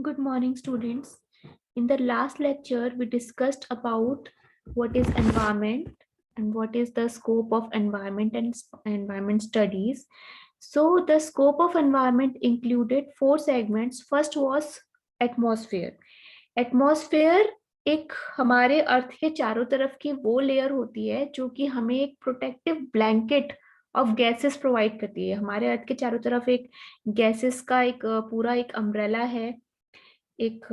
Good morning, students. In the last lecture, we discussed about what is environment and what is the scope of environment and environment studies. So the scope of environment included four segments. First was atmosphere. Atmosphere एक हमारे अर्थ के चारों तरफ की वो layer होती है जो कि हमें एक protective blanket of gases provide करती है। हमारे अर्थ के चारों तरफ एक गैसेस का एक पूरा एक अम्ब्रेला है, एक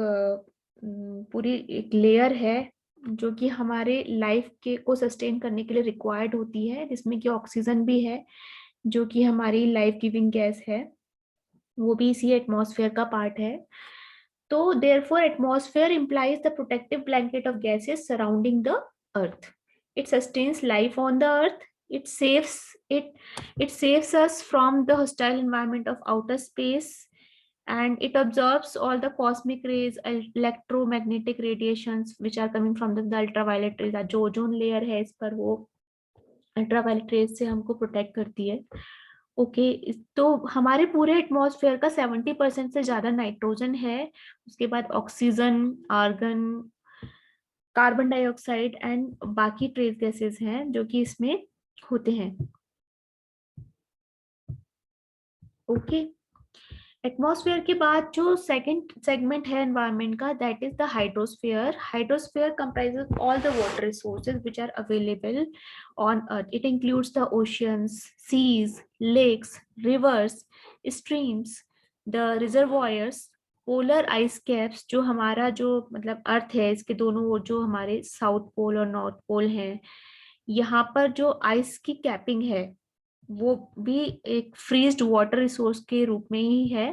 पूरी एक लेयर है जो कि हमारे लाइफ के को सस्टेन करने के लिए रिक्वायर्ड होती है, जिसमें कि ऑक्सीजन भी है जो कि हमारी लाइफ गिविंग गैस है, वो भी इसी एटमॉस्फेयर का पार्ट है। तो therefore atmosphere implies the protective blanket of gases surrounding the earth. It sustains life on the earth. It saves it it saves us from the hostile environment of outer space, and it absorbs all the cosmic rays, electromagnetic radiations which are coming from the ultraviolet rays. जो ozone layer है इस पर वो ultraviolet rays से हमको protect करती है। Okay, तो हमारे पूरे एटमॉस्फेयर का 70% से ज्यादा नाइट्रोजन है, उसके बाद oxygen, argon, carbon dioxide and बाकी ट्रेस गैसेस हैं जो कि इसमें होते हैं। ओके, एटमॉस्फेयर के बाद जो सेकंड सेगमेंट है एनवायरनमेंट का, that is the hydrosphere. Hydrosphere comprises all the water resources which are available on earth. It includes the oceans, seas, lakes, rivers, streams, the reservoirs, polar ice caps, जो हमारा जो मतलब अर्थ है इसके दोनों ओर जो हमारे साउथ पोल और नॉर्थ पोल हैं, यहाँ पर जो आइस की कैपिंग है वो भी एक फ्रीज्ड वाटर रिसोर्स के रूप में ही है।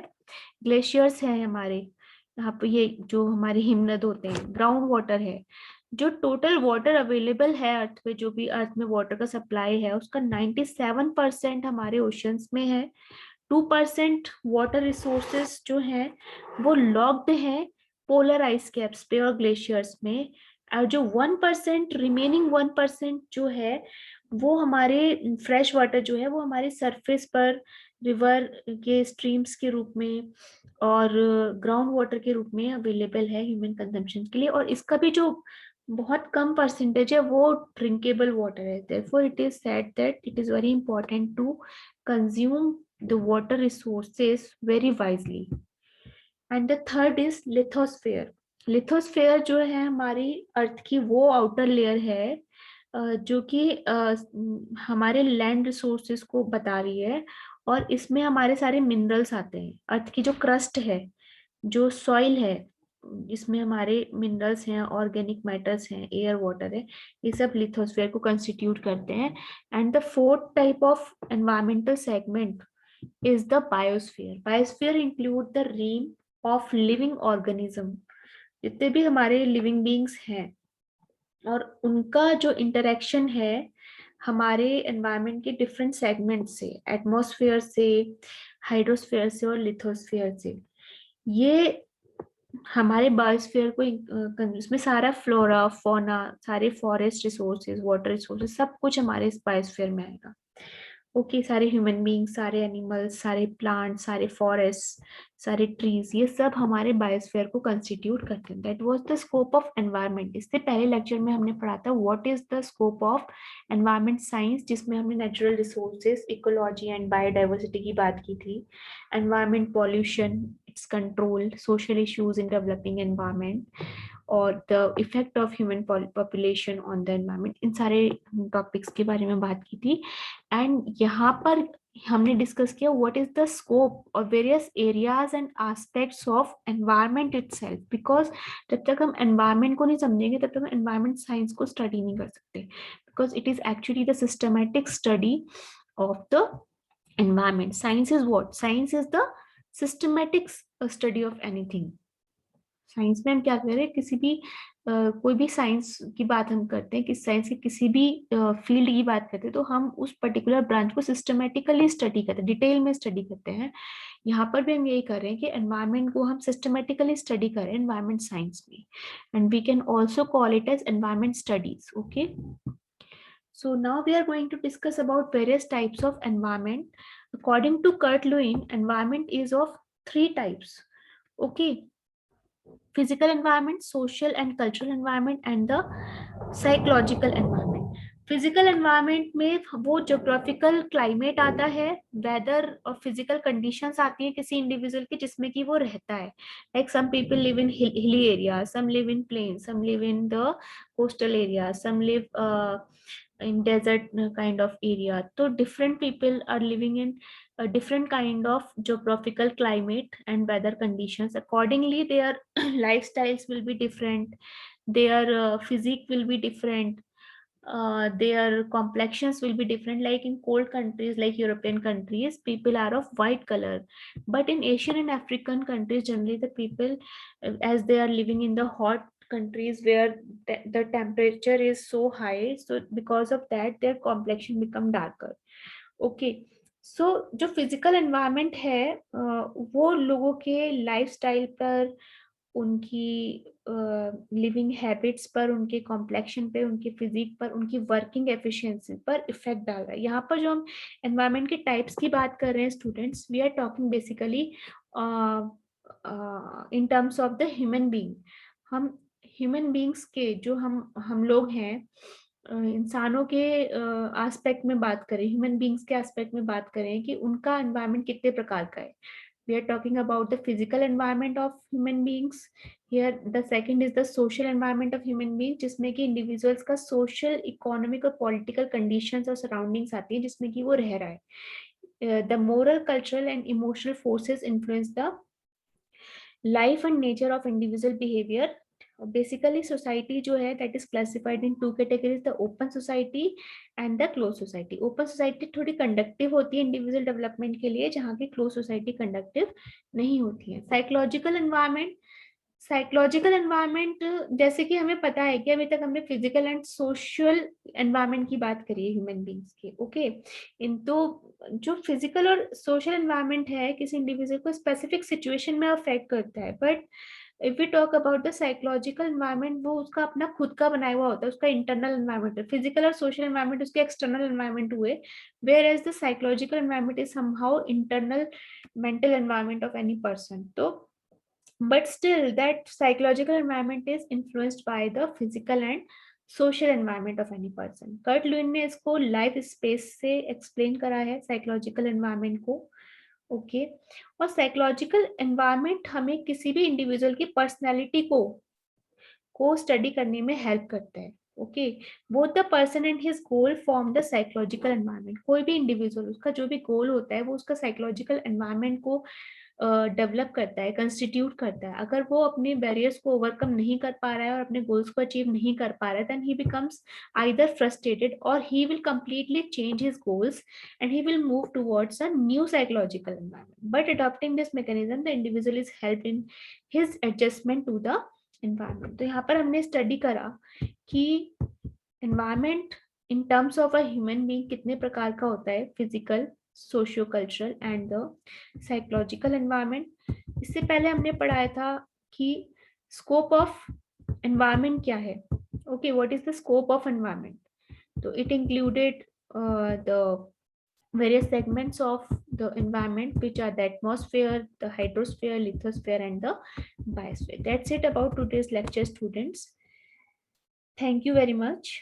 ग्लेशियर्स है हमारे यहाँ पे, ये जो हमारे हिमनद होते हैं। ग्राउंड वाटर है, जो टोटल वाटर अवेलेबल है अर्थ पे, जो भी अर्थ में वाटर का सप्लाई है उसका 97% हमारे ओशियंस में है। 2% वाटर रिसोर्सेस जो है वो लॉक्ड है पोलर आइस कैप्स पे और ग्लेशियर्स में, और जो 1% रिमेनिंग 1% जो है वो हमारे फ्रेश वाटर जो है वो हमारे सरफेस पर रिवर के स्ट्रीम्स के रूप में और ग्राउंड वाटर के रूप में अवेलेबल है ह्यूमन कंजम्पशन के लिए। और इसका भी जो बहुत कम परसेंटेज है वो ड्रिंकेबल वाटर है। therefore it is said that it is very important to consume the water resources very wisely. And the third is lithosphere. Lithosphere जो है हमारी अर्थ की वो आउटर लेयर है जो कि हमारे लैंड रिसोर्सेज को बता रही है, और इसमें हमारे सारे मिनरल्स आते हैं। अर्थ की जो क्रस्ट है, जो सॉइल है, इसमें हमारे मिनरल्स हैं, ऑर्गेनिक मैटर्स हैं, एयर वाटर है, ये सब लिथोस्फेयर को कंस्टिट्यूट करते हैं। And the fourth type of environmental segment is the biosphere. Biosphere include the realm of living organism. जितने भी हमारे लिविंग बींग्स हैं और उनका जो इंटरेक्शन है हमारे एनवायरनमेंट के डिफरेंट सेगमेंट से, एटमॉस्फेयर से, हाइड्रोस्फेयर से और लिथोस्फेयर से, ये हमारे बायोस्फीयर को इसमें सारा फ्लोरा, फौना, सारे फॉरेस्ट रिसोर्सेज, वाटर रिसोर्सेज, सब कुछ हमारे इस बायोस्फीयर में आएगा। ओके, सारे ह्यूमन बींग, सारे एनिमल्स, सारे प्लांट, सारे फॉरेस्ट, सारे ट्रीज, ये सब हमारे बायोस्फीयर को कंस्टिट्यूट करते हैं। That was the scope of environment. इससे पहले लेक्चर में हमने पढ़ा था what is the scope of environment science, जिसमें हमने natural resources, ecology and biodiversity की बात की थी, environment pollution, its control, social issues in developing environment, और the effect of human population on the environment, इन सारे टॉपिक्स के बारे में बात की थी। एंड यहाँ पर हमने डिस्कस किया what is the scope of various areas and aspects of environment itself, because जब तक हम एनवायरनमेंट को नहीं समझेंगे तब तक हम एनवायरनमेंट साइंस को स्टडी नहीं कर सकते, because it is actually the systematic study of the environment. Science is what? Science is the systematic study of anything. Science में हम क्या कर रहे हैं, किसी भी कोई भी साइंस की बात हम करते हैं, किस साइंस की किसी भी फील्ड की बात करते हैं, तो हम उस पर्टिकुलर ब्रांच को सिस्टमेटिकली स्टडी करते हैं, डिटेल में स्टडी करते हैं। यहाँ पर भी हम यही कर रहे हैं कि एनवायरनमेंट को हम सिस्टमेटिकली स्टडी करें एनवायरनमेंट साइंस में, and we can also call it as environment studies. Okay, so now we are going to discuss about various types of environment. According to Kurt Lewin, environment is of three types. Okay, physical environment, social and cultural environment, and the psychological environment. Physical environment में वो geographical climate आता है, weather और physical conditions आती हैं किसी individual की जिसमें कि वो रहता है. Like some people live in hilly area, some live in plain, some live in the coastal area, some live in desert kind of area. So different people are living in a different kind of geographical climate and weather conditions. Accordingly, their lifestyles will be different, their physique will be different, their complexions will be different. Like in cold countries like European countries, people are of white color, but in Asian and African countries, generally the people, as they are living in the hot countries where the temperature is so high, so because of that their complexion become darker. Okay, so जो physical environment है वो लोगों के lifestyle पर, उनकी living habits पर, उनके complexion पे, उनके फिजिक पर, उनकी वर्किंग एफिशिएंसी पर इफेक्ट डाल रहा है. यहाँ पर जो हम एनवायरनमेंट के टाइप्स की बात कर रहे हैं students, we are talking basically in terms of the human being. हम ह्यूमन बीइंग्स के जो हम लोग हैं, इंसानों के एस्पेक्ट में बात करें, ह्यूमन बीइंग्स के एस्पेक्ट में बात करें कि उनका एनवायरनमेंट कितने प्रकार का है. We are talking about the physical environment of human beings. Here the second is the social environment of human beings, जिसमें कि individuals का social, economic और political conditions और surroundings आती है जिसमें कि वो रह रहा है. The moral, cultural and emotional forces influence the life and nature of individual behavior. Basically society जो है that is classified in two categories, the open society and the closed society. Open society थोड़ी conductive होती है individual development के लिए, जहाँ की closed society conductive नहीं होती है. Psychological environment, साइकोलॉजिकल एनवायरनमेंट, जैसे कि हमें पता है कि अभी तक हमने फिजिकल एंड सोशल एनवायरनमेंट की बात करी है ह्यूमन बींग्स की. ओके, इन तो जो फिजिकल और सोशल एनवायरनमेंट है किसी इंडिविजुअल को स्पेसिफिक सिचुएशन में अफेक्ट करता है, but if we talk about the psychological environment, वो उसका अपना खुद का बनाया हुआ होता है, उसका इंटरनल एनवायरनमेंट है. फिजिकल और सोशल एनवायरनमेंट उसके एक्सटर्नल एनवायरनमेंट हुए, whereas the psychological environment is somehow internal mental environment of any person. तो but still that psychological environment is influenced by the physical and social environment of any person. Kurt Lewin ने इसको life space से explain करा है psychological environment को. Okay, और psychological environment हमें किसी भी इंडिविजुअल की पर्सनैलिटी को स्टडी करने में हेल्प करता है. Okay, both the person and his goal form the psychological environment. कोई भी इंडिविजुअल, उसका जो भी गोल होता है वो उसका साइकोलॉजिकल एनवायरनमेंट को डेवलप करता है, कंस्टिट्यूट करता है. अगर वो अपने बैरियर्स को ओवरकम नहीं कर पा रहा है और अपने गोल्स को अचीव नहीं कर पा रहा है, then he becomes either frustrated और he will completely change his goals and he will move towards a new psychological environment. But adopting this mechanism the individual is helped in his adjustment to the environment. तो यहाँ पर हमने study करा कि environment in terms of a human being कितने प्रकार का होता है, physical, socio cultural and the psychological environment. इससे पहले हमने पढ़ाया था कि स्कोप ऑफ एनवायरनमेंट क्या है. Okay, what is the scope of environment? तो it included the various segments of the environment, which are the atmosphere, the hydrosphere, lithosphere and the biosphere. That's it about today's lecture, students. Thank you very much.